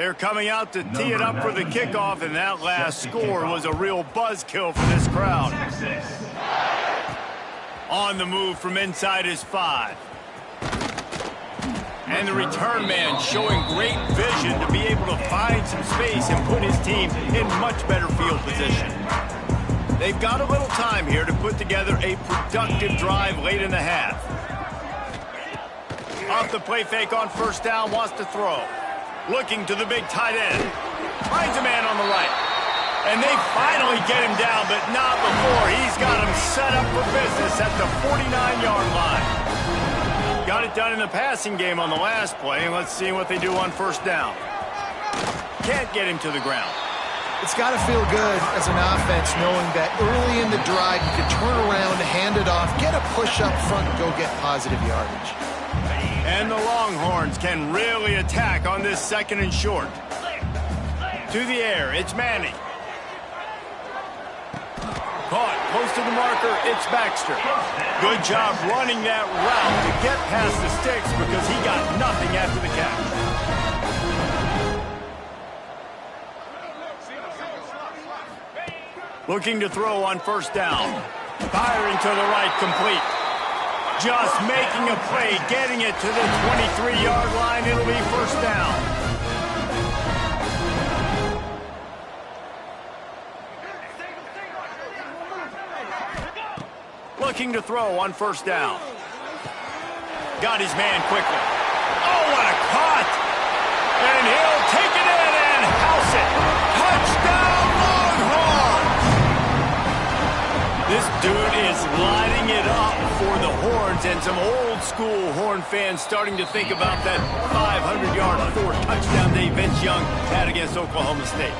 They're coming out to tee it up for the kickoff, and that last score was a real buzzkill for this crowd. On the move from inside his 5. And the return man showing great vision to be able to find some space and put his team in much better field position. They've got a little time here to put together a productive drive late in the half. Off the play fake on first down, wants to throw. Looking to the big tight end. Finds a man on the right. And they finally get him down, but not before he's got him set up for business at the 49-yard line. Got it done in the passing game on the last play, and let's see what they do on first down. Can't get him to the ground. It's got to feel good as an offense knowing that early in the drive you can turn around, hand it off, get a push up front, and go get positive yardage. And the Longhorns can really attack on this 2nd and short. To the air, it's Manning. Caught, close to the marker, it's Baxter. Good job running that route to get past the sticks because he got nothing after the catch. Looking to throw on first down. Firing to the right, complete. Just making a play, getting it to the 23-yard line. It'll be first down. Looking to throw on first down. Got his man quickly. Oh, what a cut! And he'll take it in and house it. Touchdown, Longhorns! This dude is lighting it up for the Horns, and some old-school Horn fans starting to think about that 500-yard 4-touchdown day Vince Young had against Oklahoma State.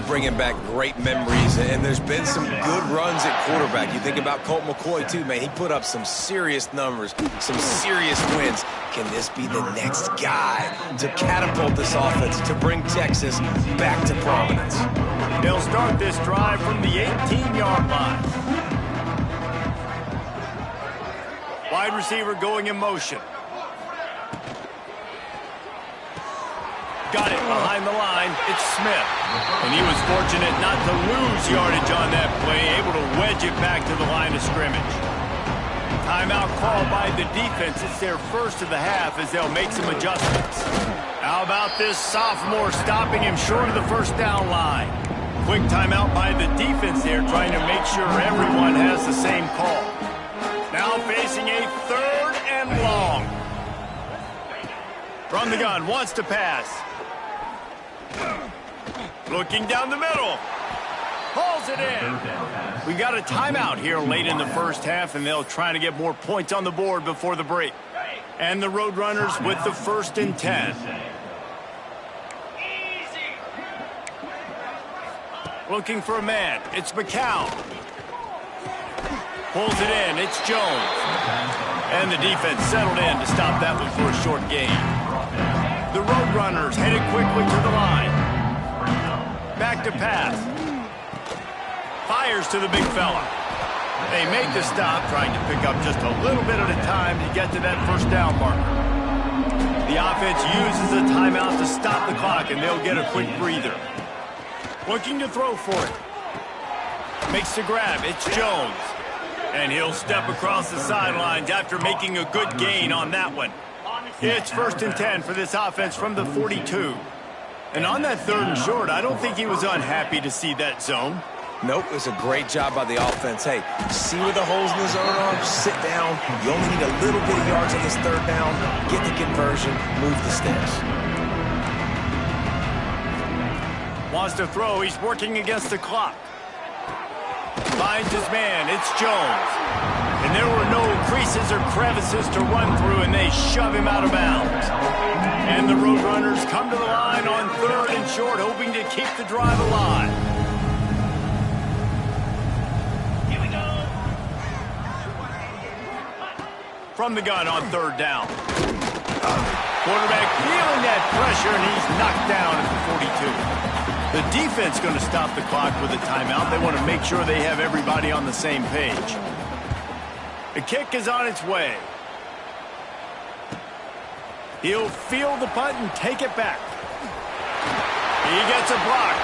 Bringing back great memories, and there's been some good runs at quarterback. You think about Colt McCoy, too, man. He put up some serious numbers, some serious wins. Can this be the next guy to catapult this offense, to bring Texas back to prominence? They'll start this drive from the 18-yard line. Wide receiver going in motion. Got it behind the line. It's Smith. And he was fortunate not to lose yardage on that play, able to wedge it back to the line of scrimmage. Timeout called by the defense. It's their first of the half as they'll make some adjustments. How about this sophomore stopping him short of the first down line? Quick timeout by the defense there, trying to make sure everyone has the same call. Now facing a 3rd and long. From the gun, wants to pass. Looking down the middle. Pulls it in. We got a timeout here late in the first half, and they'll try to get more points on the board before the break. And the Roadrunners with the 1st and 10. Looking for a man. It's McCown. Pulls it in. It's Jones. And the defense settled in to stop that one for a short gain. The Roadrunners headed quickly to the line. Back to pass. Fires to the big fella. They make the stop, trying to pick up just a little bit at a time to get to that first down marker. The offense uses a timeout to stop the clock, and they'll get a quick breather. Looking to throw for it. Makes the grab. It's Jones. And he'll step across the sidelines after making a good gain on that one. It's 1st and 10 for this offense from the 42. And on that 3rd and short, I don't think he was unhappy to see that zone. Nope, it was a great job by the offense. Hey, see where the holes in the zone are? Sit down. You only need a little bit of yards on this 3rd down. Get the conversion. Move the sticks. Wants to throw. He's working against the clock. Finds his man. It's Jones. And there were no creases or crevices to run through, and they shove him out of bounds. And the Roadrunners come to the line on 3rd and short, hoping to keep the drive alive. Here we go. From the gun on 3rd down. Quarterback feeling that pressure, and he's knocked down at the 42. The defense going to stop the clock with a timeout. They want to make sure they have everybody on the same page. The kick is on its way. He'll field the punt and take it back. He gets a block.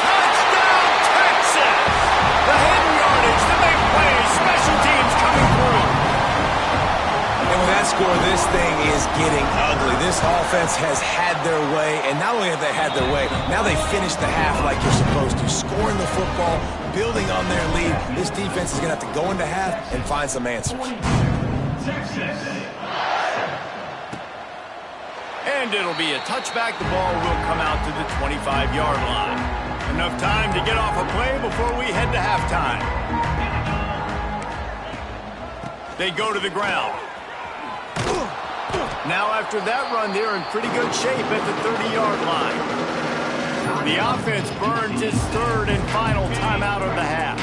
Touchdown, Texas! The hidden yardage, the big plays, special teams coming through. And with that score, this thing is getting ugly. This offense has had their way, and not only have they had their way, now they finish the half like you're supposed to, scoring the football, building on their lead. This defense is going to have to go into half and find some answers. And it'll be a touchback. The ball will come out to the 25-yard line. Enough time to get off a play before we head to halftime. They go to the ground. Now after that run, they're in pretty good shape at the 30-yard line. The offense burns its third and final timeout of the half.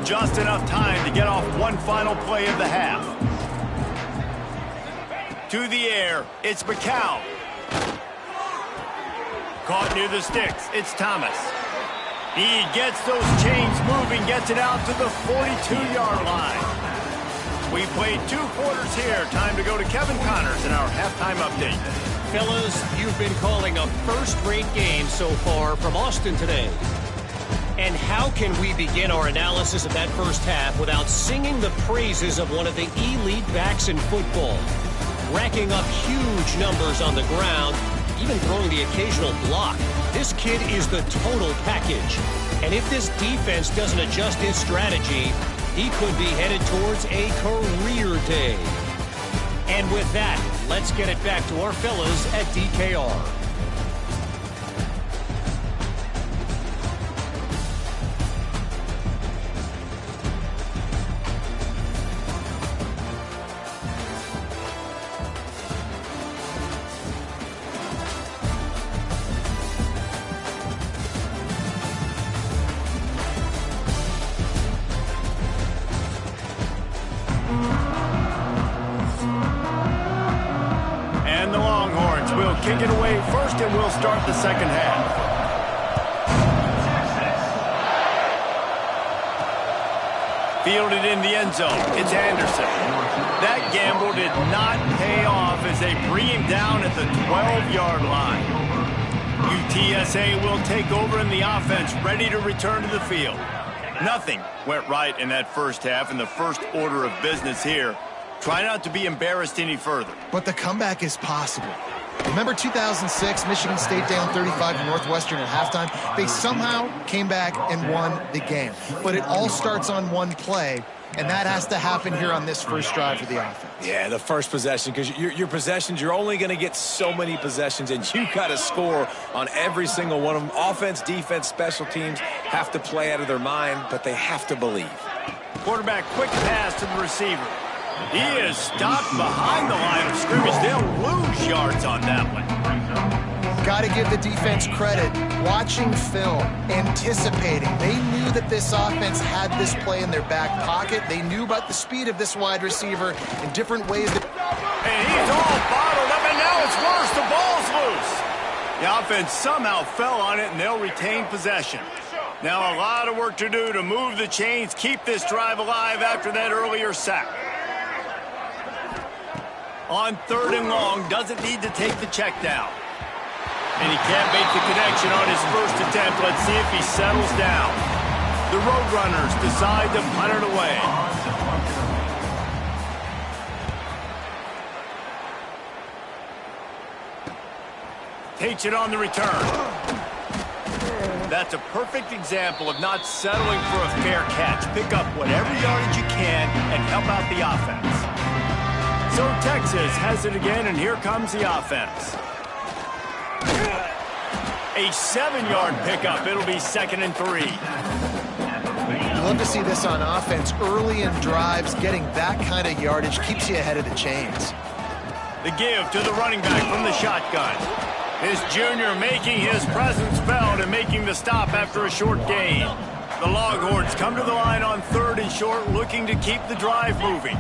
Just enough time to get off one final play of the half. To the air, it's McCown. Caught near the sticks, it's Thomas. He gets those chains moving, gets it out to the 42-yard line. We played 2 quarters here. Time to go to Kevin Connors in our halftime update. Fellas, you've been calling a first-rate game so far from Austin today. And how can we begin our analysis of that first half without singing the praises of one of the elite backs in football? Racking up huge numbers on the ground, even throwing the occasional block. This kid is the total package. And if this defense doesn't adjust his strategy, he could be headed towards a career day. And with that, let's get it back to our fellas at DKR. Kick it away first, and we'll start the second half. Fielded in the end zone. It's Anderson. That gamble did not pay off as they bring him down at the 12-yard line. UTSA will take over in the offense, ready to return to the field. Nothing went right in that first half, and the first order of business here. Try not to be embarrassed any further. But the comeback is possible. Remember 2006, Michigan State down 35 to Northwestern at halftime? They somehow came back and won the game. But it all starts on one play, and that has to happen here on this first drive for the offense. Yeah, the first possession, because your possessions, you're only going to get so many possessions, and you got to score on every single one of them. Offense, defense, special teams have to play out of their mind, but they have to believe. Quarterback, quick pass to the receiver. He is stopped behind the line of scrimmage. They'll lose yards on that one. Got to give the defense credit. Watching film, anticipating. They knew that this offense had this play in their back pocket. They knew about the speed of this wide receiver in different ways. And he's all bottled up, and now it's worse. The ball's loose. The offense somehow fell on it, and they'll retain possession. Now a lot of work to do to move the chains, keep this drive alive after that earlier sack. On 3rd and long, doesn't need to take the check down. And he can't make the connection on his first attempt. Let's see if he settles down. The Roadrunners decide to punt it away. Takes it on the return. That's a perfect example of not settling for a fair catch. Pick up whatever yardage you can and help out the offense. So Texas has it again, and here comes the offense. A 7-yard pickup. It'll be 2nd and 3. You love to see this on offense. Early in drives, getting that kind of yardage keeps you ahead of the chains. The give to the running back from the shotgun. This junior making his presence felt and making the stop after a short gain. The Longhorns come to the line on 3rd and short, looking to keep the drive moving.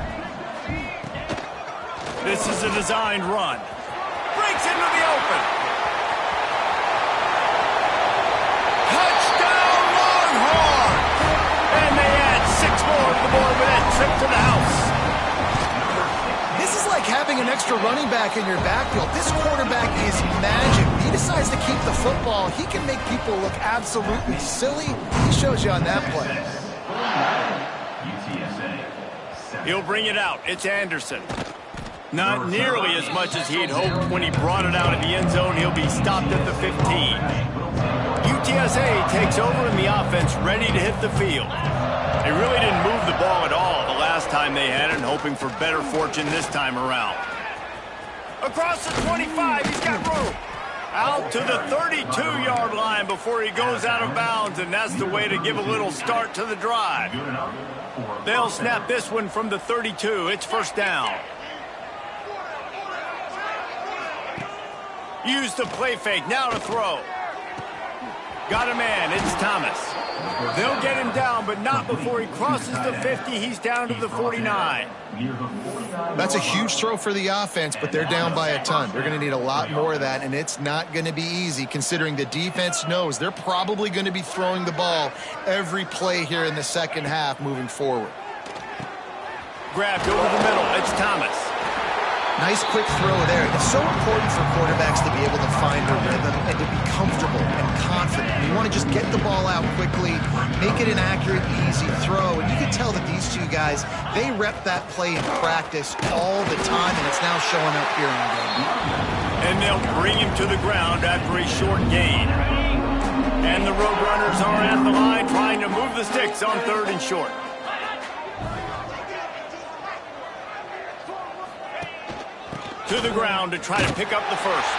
This is a designed run. Breaks into the open. Touchdown, Longhorns! And they add 6 more to the board with that trip to the house. This is like having an extra running back in your backfield. This quarterback is magic. When he decides to keep the football, he can make people look absolutely silly. He shows you on that play. He'll bring it out. It's Anderson. Not nearly as much as he'd hoped when he brought it out in the end zone. He'll be stopped at the 15. UTSA takes over in the offense, ready to hit the field. They really didn't move the ball at all the last time they had it, and hoping for better fortune this time around. Across the 25, he's got room. Out to the 32-yard line before he goes out of bounds, and that's the way to give a little start to the drive. They'll snap this one from the 32. It's first down. Use the play fake. Now to throw. Got a man. It's Thomas. They'll get him down, but not before he crosses the 50. He's down to the 49. That's a huge throw for the offense, but they're down by a ton. They're going to need a lot more of that, and it's not going to be easy considering the defense knows they're probably going to be throwing the ball every play here in the second half moving forward. Grabbed over the middle. It's Thomas. Nice quick throw there. It's so important for quarterbacks to be able to find a rhythm and to be comfortable and confident. You want to just get the ball out quickly, make it an accurate, easy throw. And you can tell that these two guys, they rep that play in practice all the time, and it's now showing up here in the game. And they'll bring him to the ground after a short gain. And the Roadrunners are at the line trying to move the sticks on 3rd and short. To the ground to try to pick up the first.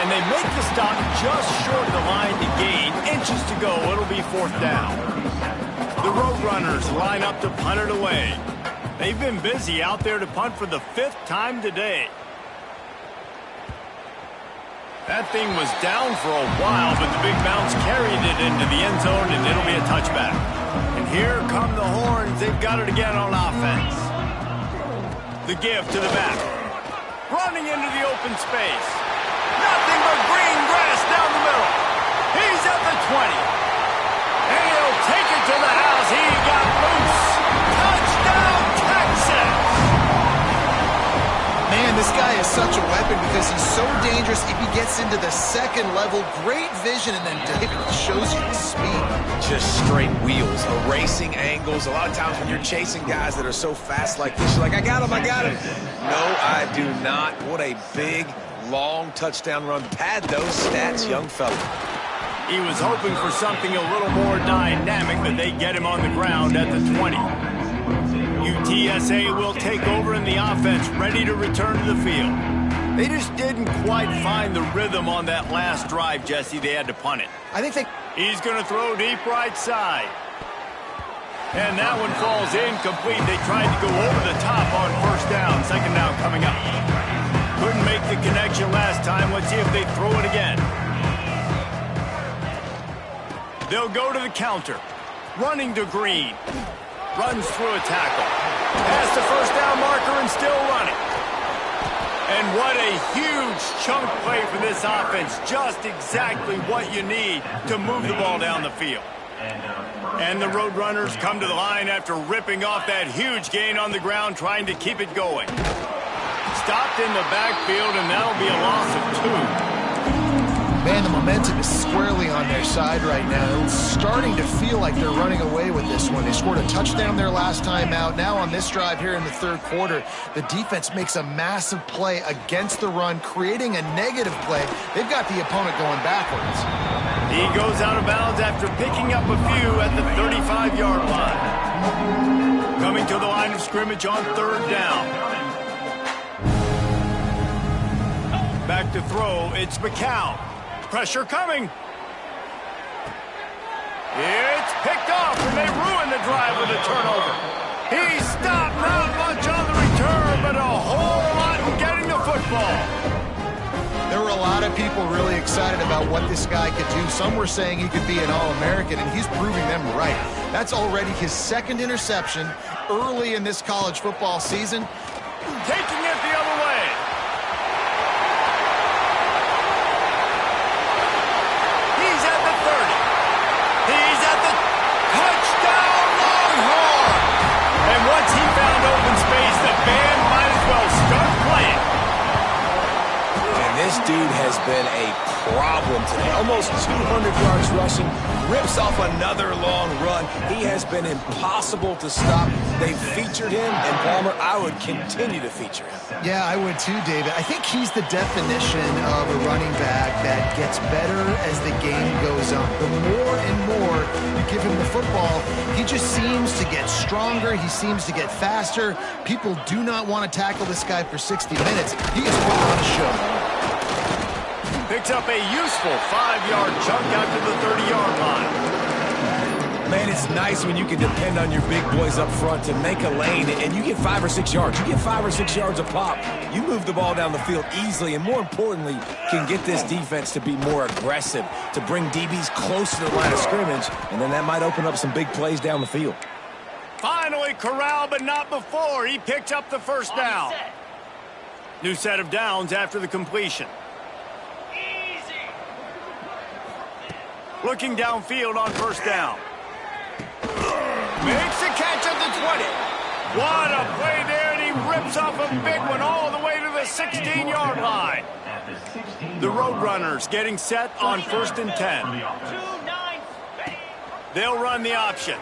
And they make the stop just short of the line to gain. Inches to go. It'll be 4th down. The Roadrunners line up to punt it away. They've been busy out there to punt for the 5th time today. That thing was down for a while, but the big bounce carried it into the end zone, and it'll be a touchback. And here come the horns. They've got it again on offense. The give to the back. Running into the open space. Nothing but green grass down the middle. He's at the 20. And he'll take it to the house. He got loose. Touchdown, Texas! Man, this guy is such a weapon because he's so dangerous if he gets into the second level. Great vision, and then David shows you the speed. Just straight wheels, erasing angles. A lot of times when you're chasing guys that are so fast like this, you're like, I got him, I got him. No, I do not. What a big, long touchdown run. Pad those stats, young fella. He was hoping for something a little more dynamic, but they get him on the ground at the 20. UTSA will take over in the offense, ready to return to the field. They just didn't quite find the rhythm on that last drive, Jesse. They had to punt it. He's going to throw deep right side. And that one falls incomplete. They tried to go over the top on 1st down. 2nd down coming up. Couldn't make the connection last time. Let's see if they throw it again. They'll go to the counter. Running to Green. Runs through a tackle. Past the 1st down marker and still running. And what a huge chunk play for this offense. Just exactly what you need to move the ball down the field. And the Roadrunners come to the line after ripping off that huge gain on the ground, trying to keep it going. Stopped in the backfield, and that'll be a loss of 2. Man, the momentum is squarely on their side right now. It's starting to feel like they're running away with this one. They scored a touchdown their last time out. Now on this drive here in the 3rd quarter, the defense makes a massive play against the run, creating a negative play. They've got the opponent going backwards. He goes out of bounds after picking up a few at the 35-yard line. Coming to the line of scrimmage on 3rd down. Back to throw, it's McCown. Pressure coming. It's picked off, and they ruin the drive with a turnover. He stopped, not much on the return, but a whole lot in getting the football. There were a lot of people really excited about what this guy could do. Some were saying he could be an All-American, and he's proving them right. That's already his 2nd interception early in this college football season. Taking it the other way. He's at the 30. He's at the touchdown Longhorn. And once he found open space, the band might as well start dude has been a problem today. Almost 200 yards rushing, rips off another long run. He has been impossible to stop. They've featured him, and Palmer, I would continue to feature him. Yeah, I would too, David. I think he's the definition of a running back that gets better as the game goes on. The more and more you give him the football, he just seems to get stronger. He seems to get faster. People do not want to tackle this guy for 60 minutes. He is putting on a show. Picks up a useful 5-yard chunk out to the 30-yard line. Man, it's nice when you can depend on your big boys up front to make a lane, and you get 5 or 6 yards. You get 5 or 6 yards a pop. You move the ball down the field easily, and more importantly, can get this defense to be more aggressive, to bring DBs close to the line of scrimmage, and then that might open up some big plays down the field. Finally corralled, but not before. He picked up the first down. New set of downs after the completion. Looking downfield on first down. Makes a catch at the 20. What a play there, and he rips off a big one all the way to the 16-yard line. The Roadrunners getting set on 1st and 10. They'll run the option.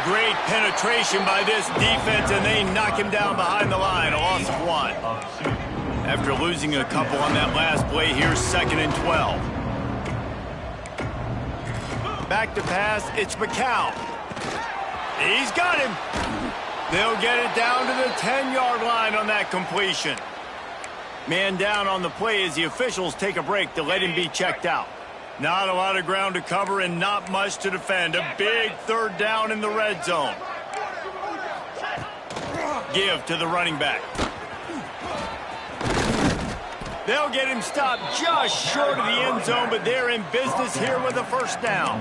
Great penetration by this defense, and they knock him down behind the line, a loss of 1. After losing a couple on that last play, here's 2nd and 12. Back to pass, it's McCown. He's got him. They'll get it down to the 10-yard line on that completion. Man down on the play as the officials take a break to let him be checked out. Not a lot of ground to cover and not much to defend. A big 3rd down in the red zone. Give to the running back. They'll get him stopped just short of the end zone, but they're in business here with a first down.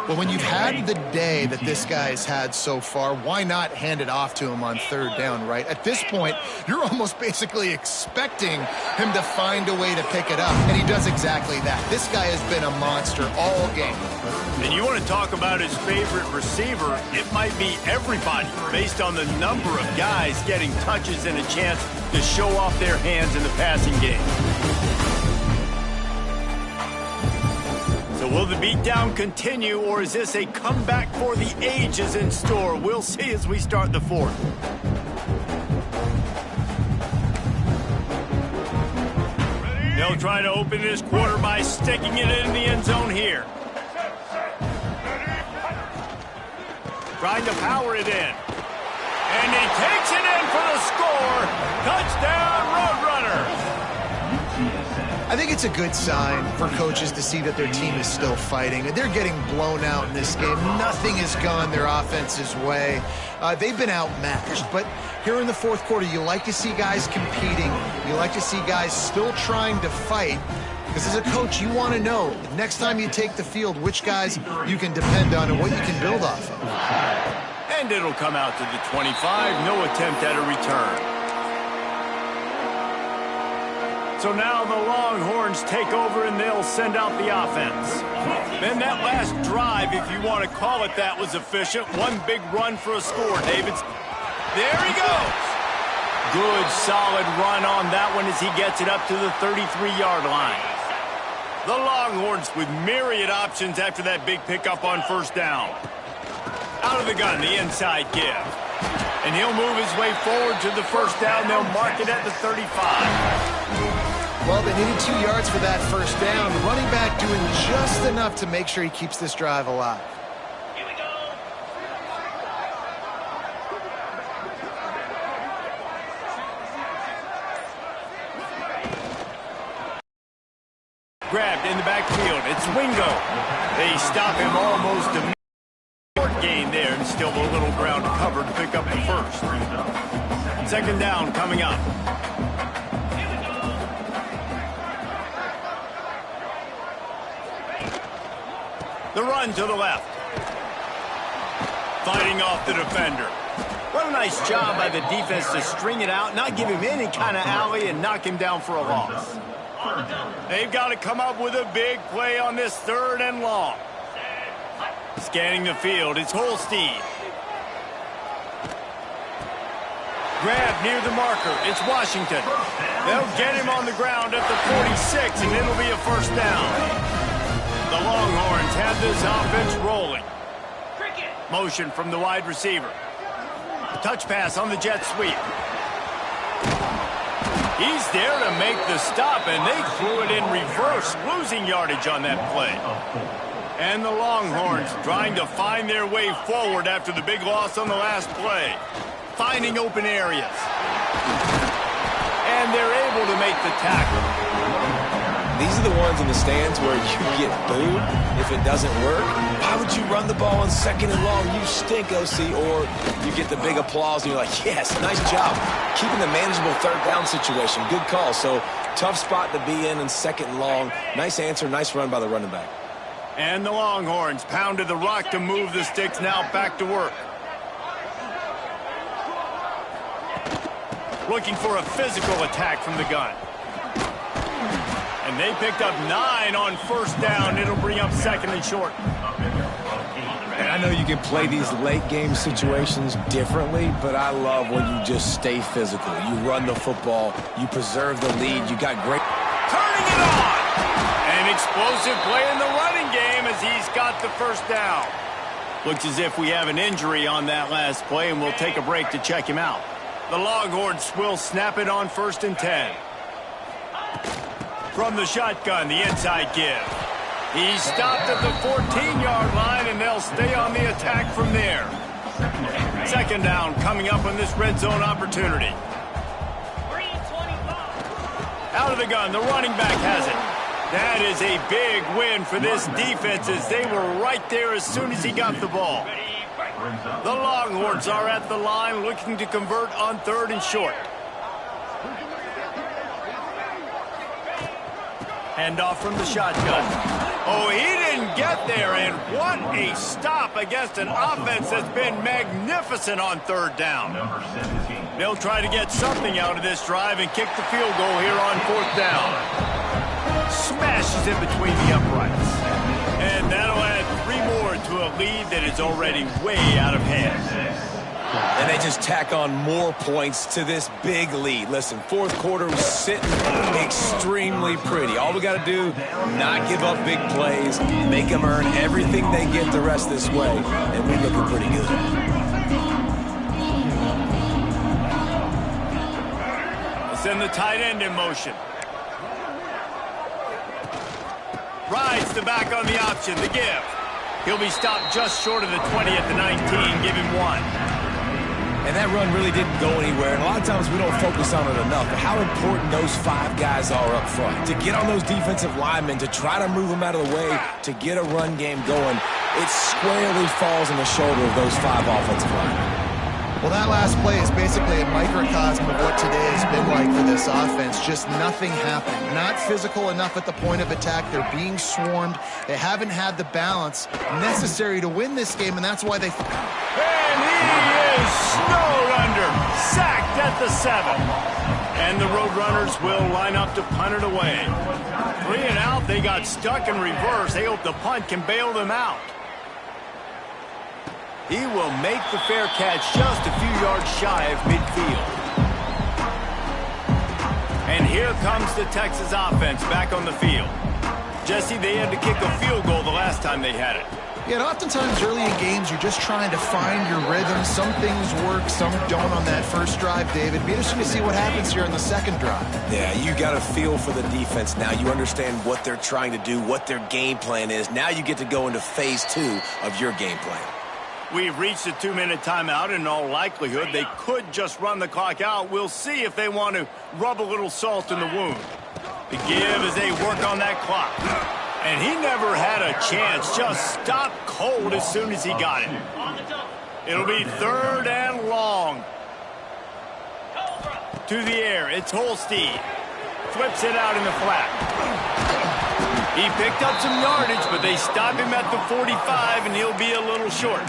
Well, when you've had the day that this guy's had so far, why not hand it off to him on 3rd down, right? At this point, you're almost basically expecting him to find a way to pick it up, and he does exactly that. This guy has been a monster all game. And you want to talk about his favorite receiver, it might be everybody based on the number of guys getting touches and a chance to show off their hands in the passing game. So will the beatdown continue, or is this a comeback for the ages in store? We'll see as we start the 4th. They'll try to open this quarter by sticking it in the end zone here. Trying to power it in. And he takes it in for the score. Touchdown, Roadrunner. I think it's a good sign for coaches to see that their team is still fighting. They're getting blown out in this game. Nothing has gone their offense's way. They've been outmatched. But here in the 4th quarter, you like to see guys competing. You like to see guys still trying to fight. Because as a coach, you want to know, next time you take the field, which guys you can depend on and what you can build off of. And it'll come out to the 25. No attempt at a return. So now the Longhorns take over and they'll send out the offense. Then that last drive, if you want to call it that, was efficient. One big run for a score, Davids. There he goes. Good, solid run on that one as he gets it up to the 33-yard line. The Longhorns with myriad options after that big pickup on 1st down. Out of the gun, the inside give. And he'll move his way forward to the 1st down. They'll mark it at the 35. Well, they needed 2 yards for that 1st down. The running back doing just enough to make sure he keeps this drive alive. Here we go. Grabbed in the backfield. It's Wingo. They stop him almost a short gain there, and still a little ground to cover to pick up the 1st. 2nd down coming up. The run to the left. Fighting off the defender. What a nice job by the defense to string it out, not give him any kind of alley, and knock him down for a loss. They've got to come up with a big play on this 3rd and long. Scanning the field, it's Holstein. Grab near the marker. It's Washington. They'll get him on the ground at the 46, and it'll be a first down. The Longhorns have this offense rolling. Motion from the wide receiver. A touch pass on the jet sweep. He's there to make the stop, and they threw it in reverse, losing yardage on that play. And the Longhorns trying to find their way forward after the big loss on the last play. Finding open areas. And they're able to make the tackle. These are the ones in the stands where you get booed if it doesn't work. Why would you run the ball on 2nd and long? You stink, OC. Or you get the big applause and you're like, yes, nice job. Keeping the manageable 3rd down situation. Good call. So tough spot to be in 2nd and long. Nice answer, nice run by the running back. And the Longhorns pounded the rock to move the sticks, now back to work. Looking for a physical attack from the gun. And they picked up 9 on first down. It'll bring up 2nd and short. And I know you can play these late game situations differently, but I love when you just stay physical. You run the football, you preserve the lead, you got great... Turning it on! An explosive play in the running game as he's got the first down. Looks as if we have an injury on that last play, and we'll take a break to check him out. The Longhorns will snap it on 1st and 10. From the shotgun, the inside give. He's stopped at the 14-yard line, and they'll stay on the attack from there. 2nd down coming up on this red zone opportunity. Out of the gun, the running back has it. That is a big win for this defense as they were right there as soon as he got the ball. The Longhorns are at the line looking to convert on 3rd and short. Handoff from the shotgun. Oh, he didn't get there, and what a stop against an offense that's been magnificent on 3rd down. They'll try to get something out of this drive and kick the field goal here on 4th down. Smashes in between the uprights. And that'll add 3 more to a lead that is already way out of hand. And they just tack on more points to this big lead. Listen, 4th quarter was sitting extremely pretty. All we got to do, not give up big plays, make them earn everything they get the rest of this way, and we're looking pretty good. Send the tight end in motion. Rides the back on the option, the give. He'll be stopped just short of the 20 at the 19, give him 1. And that run really didn't go anywhere. And a lot of times we don't focus on it enough. But how important those 5 guys are up front. To get on those defensive linemen, to try to move them out of the way, to get a run game going, it squarely falls on the shoulder of those 5 offensive linemen. Well, that last play is basically a microcosm of what today has been like for this offense. Just nothing happening. Not physical enough at the point of attack. They're being swarmed. They haven't had the balance necessary to win this game, and that's why they... And he is snowed under. Sacked at the 7. And the Roadrunners will line up to punt it away. 3 and out. They got stuck in reverse. They hope the punt can bail them out. He will make the fair catch just a few yards shy of midfield. And here comes the Texas offense back on the field. Jesse, they had to kick a field goal the last time they had it. Yeah, and oftentimes early in games, you're just trying to find your rhythm. Some things work, some don't on that first drive, David. Be interesting to see what happens here on the 2nd drive. Yeah, you got a feel for the defense now. You understand what they're trying to do, what their game plan is. Now you get to go into phase 2 of your game plan. We've reached a 2-minute timeout. In all likelihood, they could just run the clock out. We'll see if they want to rub a little salt in the wound. The give as they work on that clock. And he never had a chance. Just stopped cold as soon as he got it. It'll be 3rd and long. To the air, it's Holstein. Flips it out in the flat. He picked up some yardage, but they stop him at the 45, and he'll be a little short.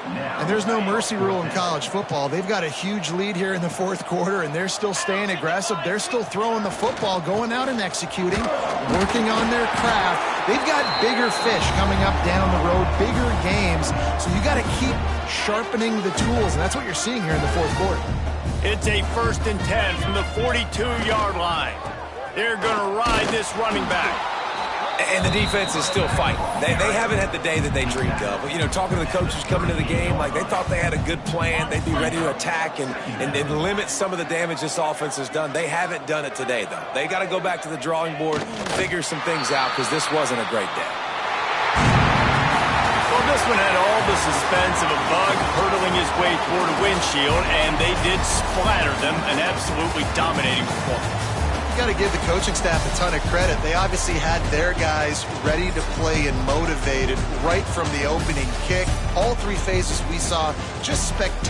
And there's no mercy rule in college football. They've got a huge lead here in the 4th quarter, and they're still staying aggressive. They're still throwing the football, going out and executing, working on their craft. They've got bigger fish coming up down the road, bigger games, so you got to keep sharpening the tools, and that's what you're seeing here in the fourth quarter. It's a 1st and 10 from the 42-yard line. They're going to ride this running back. And the defense is still fighting. They haven't had the day that they dreamed of. But, talking to the coaches coming to the game, like they thought they had a good plan. They'd be ready to attack and limit some of the damage this offense has done. They haven't done it today, though. They got to go back to the drawing board, figure some things out, because this wasn't a great day. Well, this one had all the suspense of a bug hurtling his way toward a windshield, and they did splatter them, an absolutely dominating performance. You got to give the coaching staff a ton of credit. They obviously had their guys ready to play and motivated right from the opening kick. All three phases we saw just spectacular.